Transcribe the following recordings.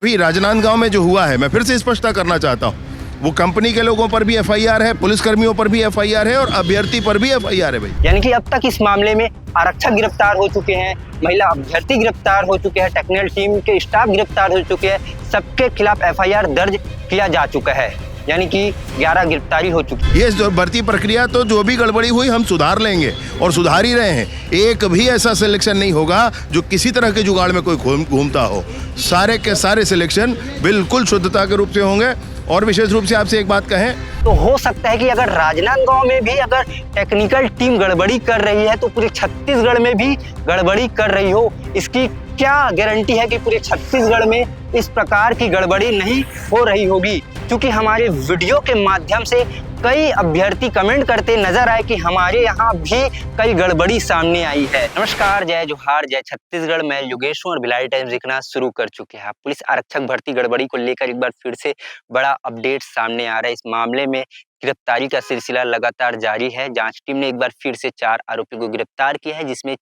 अभी राजनांदगांव में जो हुआ है, मैं फिर से स्पष्टता करना चाहता हूँ, वो कंपनी के लोगों पर भी एफआईआर है, पुलिसकर्मियों पर भी एफआईआर है और अभ्यर्थी पर भी एफआईआर है भाई। यानी कि अब तक इस मामले में आरक्षक गिरफ्तार हो चुके हैं, महिला अभ्यर्थी गिरफ्तार हो चुके हैं, टेक्निकल टीम के स्टाफ गिरफ्तार हो चुके हैं, सबके खिलाफ एफआईआर दर्ज किया जा चुका है। यानी कि 11 गिरफ्तारी हो चुकी है। ये भर्ती प्रक्रिया तो जो भी गड़बड़ी हुई हम सुधार लेंगे और सुधार ही रहे हैं। एक भी ऐसा सिलेक्शन नहीं होगा जो किसी तरह के जुगाड़ में कोई घूमता हो। सारे के सारे सिलेक्शन बिल्कुल शुद्धता के रूप से होंगे। और विशेष रूप से आपसे एक बात कहें तो हो सकता है कि अगर राजनांदगांव में भी अगर टेक्निकल टीम गड़बड़ी कर रही है तो पूरे छत्तीसगढ़ में भी गड़बड़ी कर रही हो। इसकी क्या गारंटी है कि पूरे छत्तीसगढ़ में इस प्रकार की गड़बड़ी नहीं हो रही होगी, क्योंकि हमारे वीडियो के माध्यम से कई अभ्यर्थी कमेंट करते नजर आए कि हमारे यहाँ भी कई गड़बड़ी सामने आई है। नमस्कार, जय जोहार, जय छत्तीसगढ़ में योगेश्वर भिलाई टाइम्स दिखना शुरू कर चुके हैं। पुलिस आरक्षक भर्ती गड़बड़ी को लेकर एक बार फिर से बड़ा अपडेट सामने आ रहा है। इस मामले में गिरफ्तारी का सिलसिला लगातार जारी है। जांच टीम ने एक बार फिर से 4 आरोपियों को गिरफ्तार किया है, जिसमें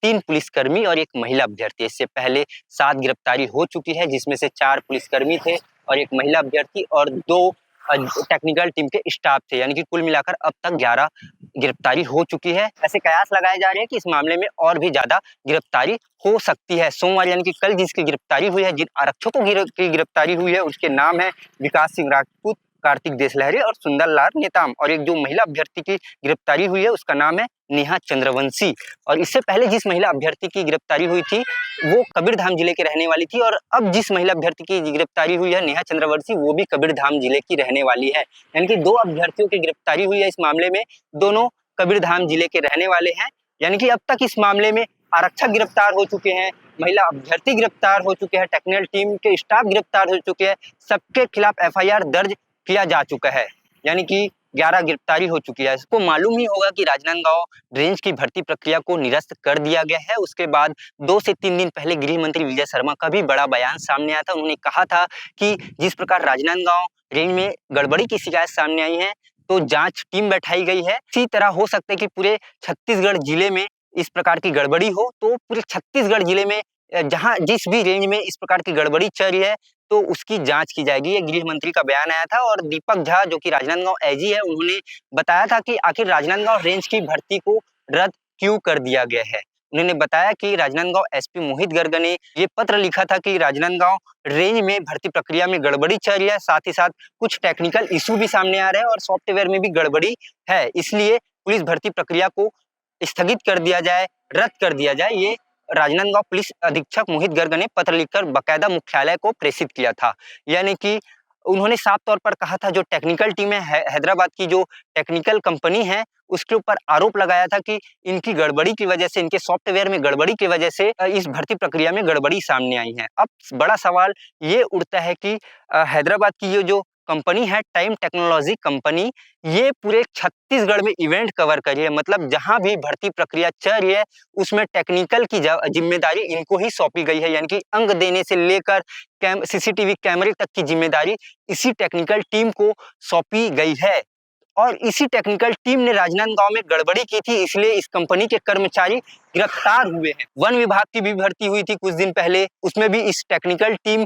3 पुलिसकर्मी और एक महिला अभ्यर्थी। इससे पहले 7 गिरफ्तारी हो चुकी है, जिसमें से 4 पुलिसकर्मी थे और एक महिला अभ्यर्थी और 2 टेक्निकल टीम के स्टाफ थे। यानी कि कुल मिलाकर अब तक 11 गिरफ्तारी हो चुकी है। ऐसे कयास लगाए जा रहे हैं कि इस मामले में और भी ज्यादा गिरफ्तारी हो सकती है। सोमवार यानी कि कल जिसकी गिरफ्तारी हुई है, जिन आरक्षकों की गिरफ्तारी हुई है, उसके नाम है विकास सिंह राजपूत, कार्तिक देशलहरी और सुंदरलाल नेताम। और एक जो महिला अभ्यर्थी की गिरफ्तारी हुई है उसका नाम है नेहा चंद्रवंशी। और इससे पहले जिस महिला अभ्यर्थी की गिरफ्तारी हुई थी वो कबीरधाम जिले के रहने वाली थी, और अब जिस महिला अभ्यर्थी की गिरफ्तारी हुई है नेहा चंद्रवंशी, वो भी कबीरधाम जिले की रहने वाली है। यानी कि 2 अभ्यर्थियों की गिरफ्तारी हुई है इस मामले में, दोनों कबीरधाम जिले के रहने वाले हैं। यानी कि अब तक इस मामले में आरक्षक गिरफ्तार हो चुके हैं, महिला अभ्यर्थी गिरफ्तार हो चुके हैं, टेक्निकल टीम के स्टाफ गिरफ्तार हो चुके हैं, सबके खिलाफ एफआईआर दर्ज किया जा चुका है। यानी कि 11 गिरफ्तारी हो चुकी है। इसको मालूम ही होगा कि राजनांदगांव रेंज की भर्ती प्रक्रिया को निरस्त कर दिया गया है। उसके बाद 2 से 3 दिन पहले गृह मंत्री विजय शर्मा का भी बड़ा बयान सामने आया था। उन्होंने कहा था कि जिस प्रकार राजनांदगांव रेंज में गड़बड़ी की शिकायत सामने आई है तो जांच टीम बैठाई गई है। इसी तरह हो सकता है कि पूरे छत्तीसगढ़ जिले में इस प्रकार की गड़बड़ी हो, तो पूरे छत्तीसगढ़ जिले में जहां जिस भी रेंज में इस प्रकार की गड़बड़ी चल रही है तो उसकी जांच की जाएगी। ये गृह मंत्री का बयान आया था। और दीपक झा जो कि राजनांदगांव एजी है, उन्होंने बताया था कि आखिर राजनांदगांव रेंज की भर्ती को रद्द क्यों कर दिया गया है। उन्होंने बताया कि राजनांदगांव एसपी मोहित गर्ग ने ये पत्र लिखा था कि राजनांदगांव रेंज में भर्ती प्रक्रिया में गड़बड़ी चल रही है, साथ ही साथ कुछ टेक्निकल इशू भी सामने आ रहे हैं और सॉफ्टवेयर में भी गड़बड़ी है, इसलिए पुलिस भर्ती प्रक्रिया को स्थगित कर दिया जाए, रद्द कर दिया जाए। ये राजनांदगांव पुलिस अधीक्षक मोहित गर्ग ने पत्र लिखकर बकायदा मुख्यालय को प्रेषित किया था। यानी कि उन्होंने साफ तौर पर कहा था जो टेक्निकल टीम है हैदराबाद की, जो टेक्निकल कंपनी है, उसके ऊपर आरोप लगाया था कि इनकी गड़बड़ी की वजह से, इनके सॉफ्टवेयर में गड़बड़ी की वजह से इस भर्ती प्रक्रिया में गड़बड़ी सामने आई है। अब बड़ा सवाल ये उठता है कि हैदराबाद की ये जो कंपनी है टाइम टेक्नोलॉजी कंपनी, ये पूरे छत्तीसगढ़ में इवेंट कवर कर रही है। मतलब जहां भी भर्ती प्रक्रिया चल रही है उसमें टेक्निकल की जिम्मेदारी इनको ही सौंपी गई है। यानी कि अंक देने से लेकर सीसीटीवी कैमरे तक की जिम्मेदारी इसी टेक्निकल टीम को सौंपी गई है। और इसी टेक्निकल टीम ने राजनांदगांव में गड़बड़ी की थी, इसलिए इस कंपनी के कर्मचारी गिरफ्तार हुए हैं। वन विभाग की भी भर्ती हुई थी कुछ दिन पहले, उसमें भी इस टेक्निकल टीम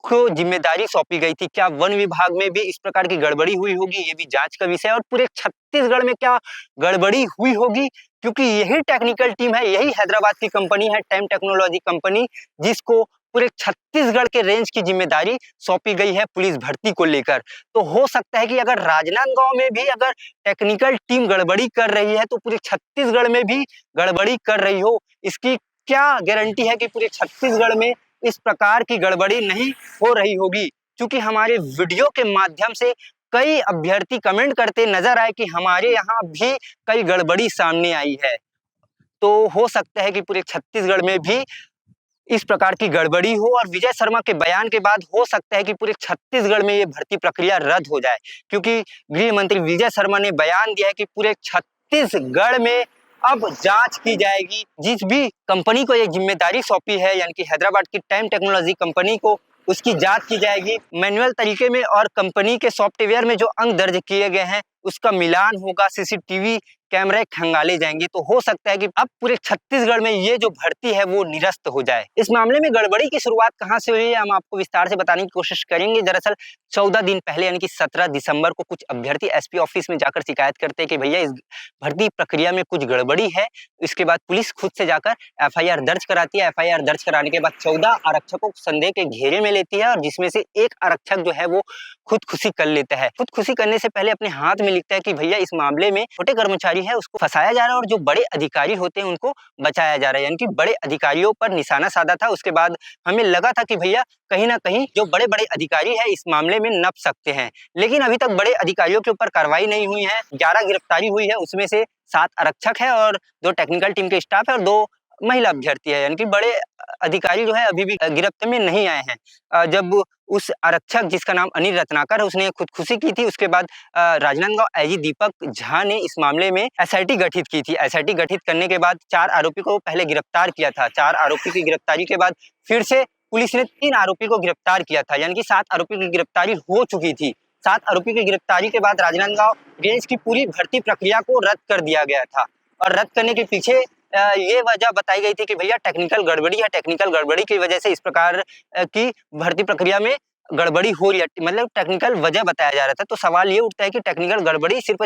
को जिम्मेदारी सौंपी गई थी। क्या वन विभाग में भी इस प्रकार की गड़बड़ी हुई होगी, ये भी जांच का विषय है। और पूरे छत्तीसगढ़ में क्या गड़बड़ी हुई होगी, क्योंकि यही टेक्निकल टीम है, यही हैदराबाद की कंपनी है टाइम टेक्नोलॉजी कंपनी, जिसको पूरे छत्तीसगढ़ के रेंज की जिम्मेदारी सौंपी गई है पुलिस भर्ती को लेकर। तो हो सकता है कि अगर राजनांदगांव में भी अगर टेक्निकल टीम गड़बड़ी कर रही है तो पूरे छत्तीसगढ़ में भी गड़बड़ी कर रही हो। इसकी क्या गारंटी है कि पूरे छत्तीसगढ़ में इस प्रकार की गड़बड़ी नहीं हो रही होगी, क्योंकि हमारे वीडियो के माध्यम से कई अभ्यर्थी कमेंट करते नजर आए कि हमारे यहाँ भी कई गड़बड़ी सामने आई है। तो हो सकता है कि पूरे छत्तीसगढ़ में भी इस प्रकार की गड़बड़ी हो, और विजय शर्मा के बयान के बाद हो सकता है कि पूरे छत्तीसगढ़ में ये भर्ती प्रक्रिया रद्द हो जाए, क्योंकि गृह मंत्री विजय शर्मा ने बयान दिया है कि पूरे छत्तीसगढ़ में अब जांच की जाएगी। जिस भी कंपनी को ये जिम्मेदारी सौंपी है, यानी कि हैदराबाद की टाइम टेक्नोलॉजी कंपनी को, उसकी जांच की जाएगी मैनुअल तरीके में, और कंपनी के सॉफ्टवेयर में जो अंक दर्ज किए गए हैं उसका मिलान होगा, सीसीटीवी कैमरे खंगाले जाएंगे, तो हो सकता है कि अब पूरे छत्तीसगढ़ में ये जो भर्ती है वो निरस्त हो जाए। इस मामले में गड़बड़ी की शुरुआत कहां से हुई है, हम आपको विस्तार से बताने की कोशिश करेंगे। दरअसल 14 दिन पहले यानी कि 17 दिसंबर को कुछ अभ्यर्थी एसपी ऑफिस में जाकर शिकायत करते हैं कि भैया इस भर्ती प्रक्रिया में कुछ गड़बड़ी है। इसके बाद पुलिस खुद से जाकर एफआईआर दर्ज कराती है। एफआईआर दर्ज कराने के बाद 14 आरक्षकों को संदेह के घेरे में लेती है, और जिसमें से एक आरक्षक जो है वो खुदकुशी कर लेता है। खुदकुशी करने से पहले अपने हाथ में लिखता है कि भैया इस मामले में छोटे कर्मचारी है उसको फंसाया जा रहा है और जो बड़े अधिकारी होते हैं उनको बचाया जा रहा है, यानी कि बड़े अधिकारियों पर निशाना साधा था। उसके बाद हमें लगा था कि भैया कहीं ना कहीं जो बड़े बड़े अधिकारी है इस मामले में नप सकते हैं, लेकिन अभी तक बड़े अधिकारियों के ऊपर कार्रवाई नहीं हुई है। 11 गिरफ्तारी हुई है, उसमें से 7 आरक्षक है और 2 टेक्निकल टीम के स्टाफ है और 2 महिला अभ्यर्थी है, यानी कि बड़े अधिकारी जो है अभी भी गिरफ्त में नहीं आए हैं। जब उस आरक्षक जिसका नाम अनिल रत्नाकर है उसने खुदकुशी की थी, उसके बाद राजनांदगांव आईजी दीपक झा ने इस मामले में एसआईटी गठित की थी। एसआईटी गठित करने के बाद 4 आरोपी को पहले गिरफ्तार किया था। 4 आरोपी की गिरफ्तारी के बाद फिर से पुलिस ने 3 आरोपी को गिरफ्तार किया था, यानी कि 7 आरोपी की गिरफ्तारी हो चुकी थी। 7 आरोपी की गिरफ्तारी के बाद राजनांदगांव रेंज की पूरी भर्ती प्रक्रिया को रद्द कर दिया गया था, और रद्द करने के पीछे ये वजह बताई गई थी कि भैया टेक्निकल गड़बड़ी है, टेक्निकल गड़बड़ी की वजह से इस प्रकार की भर्ती प्रक्रिया में गड़बड़ी हो रही है, मतलब टेक्निकल वजह बताया जा रहा था। तो सवाल ये उठता है कि टेक्निकल गड़बड़ी सिर्फ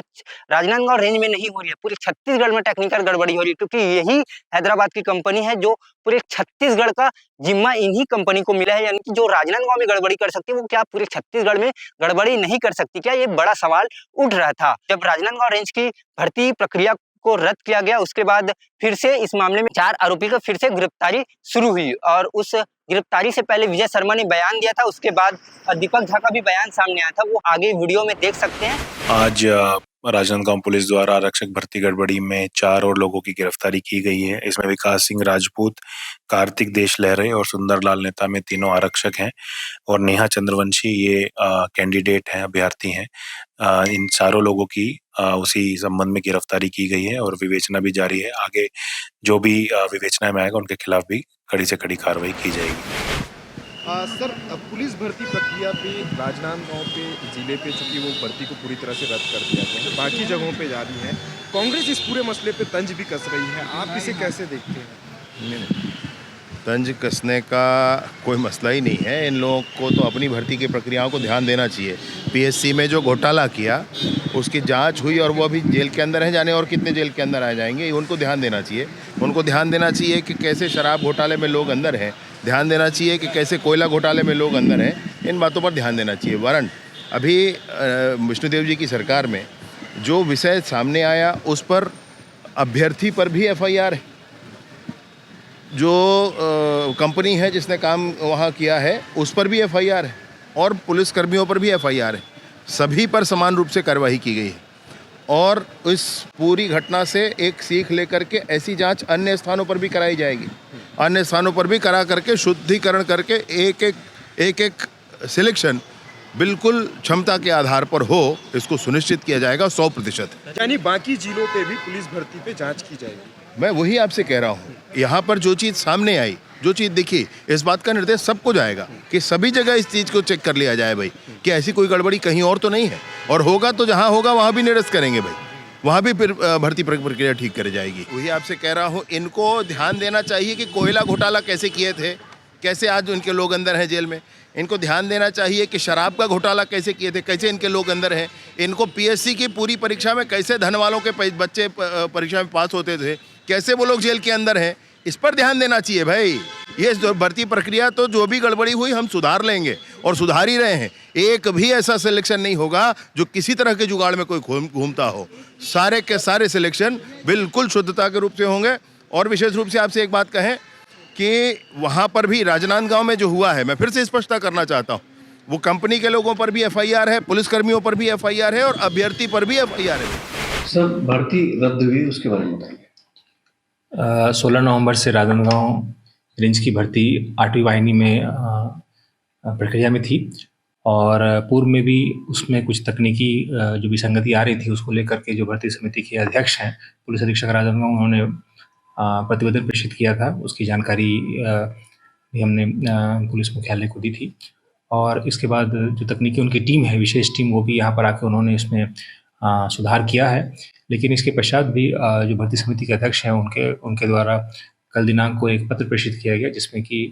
राजनांदगांव रेंज में नहीं हो रही है, पूरे छत्तीसगढ़ में टेक्निकल गड़बड़ी हो रही है, क्योंकि यही हैदराबाद की कंपनी है जो पूरे छत्तीसगढ़ का जिम्मा इन्हीं कंपनी को मिला है, यानी कि जो राजनांदगांव में गड़बड़ी कर सकती है वो क्या पूरे छत्तीसगढ़ में गड़बड़ी नहीं कर सकती क्या? ये बड़ा सवाल उठ रहा था। जब राजनांदगांव रेंज की भर्ती प्रक्रिया को रद्द किया गया उसके बाद फिर से इस मामले में 4 आरोपी को फिर से गिरफ्तारी शुरू हुई, और उस गिरफ्तारी से पहले विजय शर्मा ने बयान दिया था, उसके बाद दीपक झा का भी बयान सामने आया था, वो आगे वीडियो में देख सकते हैं। आज राजनांदगांव पुलिस द्वारा आरक्षक भर्ती गड़बड़ी में 4 और लोगों की गिरफ्तारी की गई है। इसमें विकास सिंह राजपूत, कार्तिक देश लहरे और सुंदरलाल नेता में तीनों आरक्षक हैं, और नेहा चंद्रवंशी ये कैंडिडेट हैं, अभ्यर्थी हैं। इन चारों लोगों की उसी संबंध में गिरफ्तारी की गई है और विवेचना भी जारी है। आगे जो भी विवेचना में आएगा उनके खिलाफ भी कड़ी से कड़ी कार्रवाई की जाएगी। सर, पुलिस भर्ती प्रक्रिया पे राजनांदगांव पे जिले पे चूंकि वो भर्ती को पूरी तरह से रद्द कर दिया गया है, बाकी जगहों पे जारी है। कांग्रेस इस पूरे मसले पे तंज भी कस रही है, आप इसे कैसे देखते हैं? नहीं, तंज कसने का कोई मसला ही नहीं है। इन लोगों को तो अपनी भर्ती की प्रक्रियाओं को ध्यान देना चाहिए। पीएससी में जो घोटाला किया उसकी जांच हुई और वो अभी जेल के अंदर है, जाने और कितने जेल के अंदर आ जाएंगे, उनको ध्यान देना चाहिए। उनको ध्यान देना चाहिए कि कैसे शराब घोटाले में लोग अंदर हैं, ध्यान देना चाहिए कि कैसे कोयला घोटाले में लोग अंदर हैं। इन बातों पर ध्यान देना चाहिए। वरन अभी विष्णुदेव जी की सरकार में जो विषय सामने आया उस पर अभ्यर्थी पर भी एफआईआर है, जो कंपनी है जिसने काम वहाँ किया है उस पर भी एफआईआर है, और पुलिसकर्मियों पर भी एफआईआर है। सभी पर समान रूप से कार्रवाई की गई है, और इस पूरी घटना से एक सीख लेकर के ऐसी जांच अन्य स्थानों पर भी कराई जाएगी। अन्य स्थानों पर भी करा करके शुद्धिकरण करके एक एक सिलेक्शन बिल्कुल क्षमता के आधार पर हो, इसको सुनिश्चित किया जाएगा 100%। यानी बाकी जिलों पे भी पुलिस भर्ती पे जांच की जाएगी। मैं वही आपसे कह रहा हूँ, यहाँ पर जो चीज़ सामने आई, जो चीज़ दिखी, इस बात का निर्देश सबको जाएगा कि सभी जगह इस चीज़ को चेक कर लिया जाए भाई कि ऐसी कोई गड़बड़ी कहीं और तो नहीं है, और होगा तो जहाँ होगा वहाँ भी निरस्त करेंगे भाई, वहाँ भी फिर भर्ती प्रक्रिया ठीक करी जाएगी। वही आपसे कह रहा हूँ, इनको ध्यान देना चाहिए कि कोयला घोटाला कैसे किए थे, कैसे आज उनके लोग अंदर हैं जेल में। इनको ध्यान देना चाहिए कि शराब का घोटाला कैसे किए थे, कैसे इनके लोग अंदर हैं। इनको पीएससी की पूरी परीक्षा में कैसे धन वालों के बच्चे परीक्षा में पास होते थे, कैसे वो लोग जेल के अंदर हैं, इस पर ध्यान देना चाहिए भाई। ये भर्ती प्रक्रिया तो जो भी गड़बड़ी हुई हम सुधार लेंगे और सुधार ही रहे हैं। एक भी ऐसा सिलेक्शन नहीं होगा जो किसी तरह के जुगाड़ में कोई घूमता हो। सारे के सारे सिलेक्शन बिल्कुल शुद्धता के रूप से होंगे। और विशेष रूप से आपसे एक बात कहें कि वहाँ पर भी राजनांदगांव में जो हुआ है, मैं फिर से स्पष्टता करना चाहता हूँ, वो कंपनी के लोगों पर भी एफआईआर है, पुलिसकर्मियों पर भी एफआईआर है और अभ्यर्थी पर भी एफआईआर है। सर, भर्ती रद्द हुई उसके बारे में बताइए। 16 नवंबर से राजनांदगांव रेंज की भर्ती 8वीं वाहिनी में प्रक्रिया में थी, और पूर्व में भी उसमें कुछ तकनीकी जो विसंगति आ रही थी उसको लेकर के जो भर्ती समिति के अध्यक्ष हैं पुलिस अधीक्षक राजनांदगांव, उन्होंने प्रतिवेदन प्रेषित किया था। उसकी जानकारी भी हमने पुलिस मुख्यालय को दी थी, और इसके बाद जो तकनीकी उनकी टीम है, विशेष टीम, वो भी यहाँ पर आके उन्होंने इसमें सुधार किया है, लेकिन इसके पश्चात भी जो भर्ती समिति के अध्यक्ष हैं उनके द्वारा कल दिनांक को एक पत्र प्रेषित किया गया, जिसमें कि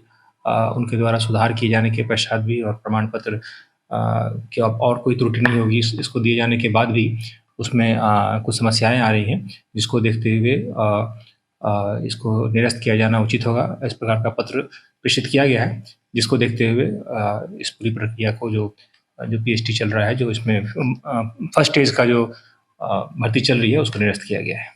उनके द्वारा सुधार किए जाने के पश्चात भी और प्रमाण पत्र कि अब और कोई त्रुटि नहीं होगी इसको दिए जाने के बाद भी उसमें कुछ समस्याएं आ रही हैं, जिसको देखते हुए इसको निरस्त किया जाना उचित होगा। इस प्रकार का पत्र प्रेषित किया गया है, जिसको देखते हुए इस पूरी प्रक्रिया को जो पीएचडी चल रहा है, जो इसमें फर्स्ट स्टेज का जो भर्ती चल रही है, उसको निरस्त किया गया है।